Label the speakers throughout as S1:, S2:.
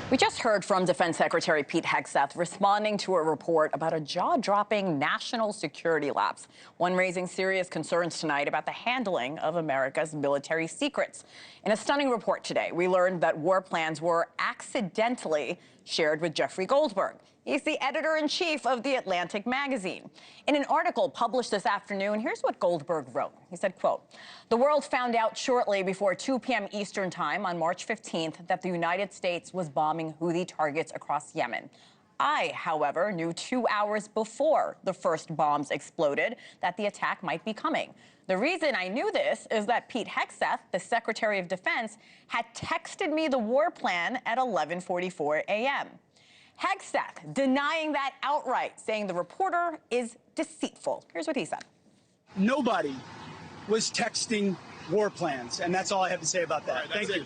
S1: We just heard from Defense Secretary Pete Hegseth responding to a report about a jaw-dropping national security lapse, one raising serious concerns tonight about the handling of America's military secrets. In a stunning report today, we learned that war plans were accidentally shared with Jeffrey Goldberg. He's the editor-in-chief of The Atlantic magazine. In an article published this afternoon, here's what Goldberg wrote. He said, quote, "The world found out shortly before 2 p.m. Eastern time on March 15th that the United States was bombing Houthi targets across Yemen. I, however, knew 2 hours before the first bombs exploded that the attack might be coming. The reason I knew this is that Pete Hegseth, the Secretary of Defense, had texted me the war plan at 11:44 a.m. Hegseth denying that outright, saying the reporter is deceitful. Here's what he said.
S2: Nobody was texting war plans, and that's all I have to say about that. Thank you.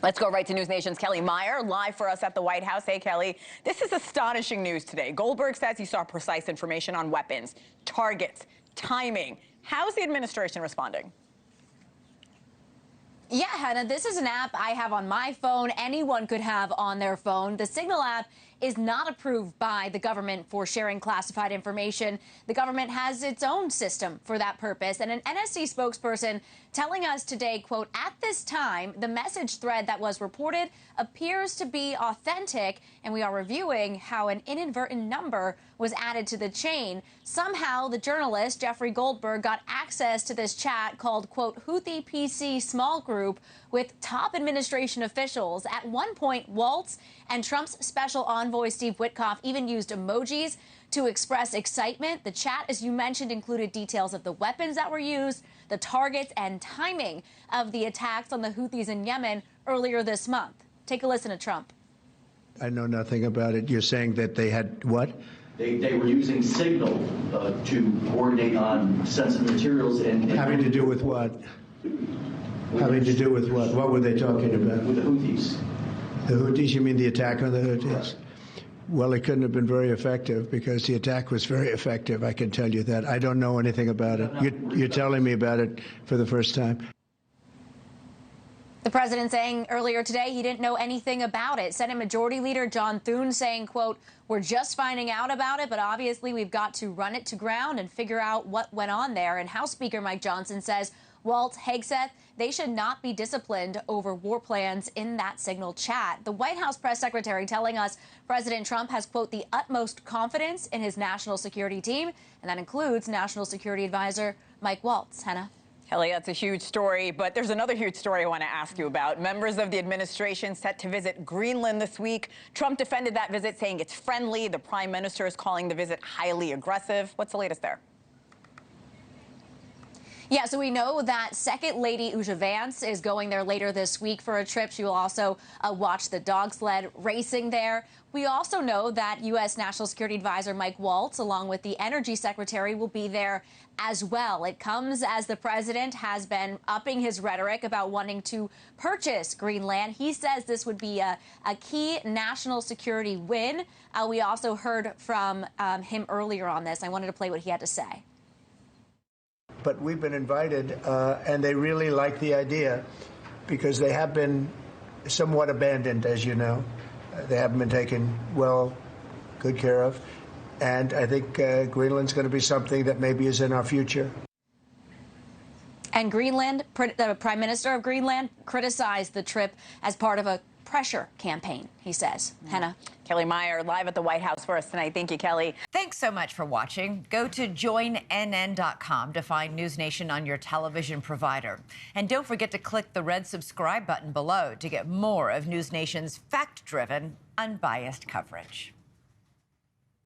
S1: Let's go right to NewsNation's Kellie Meyer, live for us at the White House. Hey, Kellie, this is astonishing news today. Goldberg says he saw precise information on weapons, targets, timing. How's the administration responding?
S3: Yeah, Hannah, this is an app I have on my phone. Anyone could have on their phone. The Signal app is not approved by the government for sharing classified information. The government has its own system for that purpose. And an NSC spokesperson telling us today, quote, "At this time, the message thread that was reported appears to be authentic, and we are reviewing how an inadvertent number was added to the chain. Somehow, the journalist, Jeffrey Goldberg, got access to this chat called, quote, Houthi PC small group with top administration officials. At one point, Waltz and Trump's special envoy, Steve Witkoff, even used emojis to express excitement. The chat, as you mentioned, included details of the weapons that were used, the targets and timing of the attacks on the Houthis in Yemen earlier this month." Take a listen to Trump.
S4: I know nothing about it. You're saying that they had what?
S5: They were using Signal to coordinate on sensitive materials and
S4: Having to do with what? Having to do with what? What were they talking about?
S5: With the Houthis.
S4: The Houthis? You mean the attack on the Houthis?
S5: Right.
S4: Well, it couldn't have been very effective because the attack was very effective. I can tell you that. I don't know anything about it. You're telling me about it for the first time.
S3: The president saying earlier today he didn't know anything about it. Senate Majority Leader John Thune saying, quote, "We're just finding out about it, but obviously we've got to run it to ground and figure out what went on there." And House Speaker Mike Johnson says Walt, Hegseth, they should not be disciplined over war plans in that Signal chat. The White House press secretary telling us President Trump has, quote, "the utmost confidence in his national security team," and that includes National Security Advisor Mike Waltz. Hannah?
S1: Kellie, that's a huge story, but there's another huge story I want to ask you about. Members of the administration set to visit Greenland this week. Trump defended that visit, saying it's friendly. The prime minister is calling the visit highly aggressive. What's the latest there?
S3: Yeah, so we know that Second Lady Uja Vance is going there later this week for a trip. She will also watch the dog sled racing there. We also know that U.S. National Security Advisor Mike Waltz, along with the Energy Secretary, will be there as well. It comes as the president has been upping his rhetoric about wanting to purchase Greenland. He says this would be a key national security win. We also heard from him earlier on this. I wanted to play what he had to say.
S4: But we've been invited, and they really like the idea because they have been somewhat abandoned, as you know. They haven't been taken good care of. And I think Greenland's going to be something that maybe is in our future.
S3: And Greenland, the Prime Minister of Greenland, criticized the trip as part of a pressure campaign, he says. Hannah?
S1: Kellie Meyer, live at the White House for us tonight. Thank you, Kellie.
S6: Thanks so much for watching. Go to joinnn.com to find NewsNation on your television provider. And don't forget to click the red subscribe button below to get more of NewsNation's fact-driven, unbiased coverage.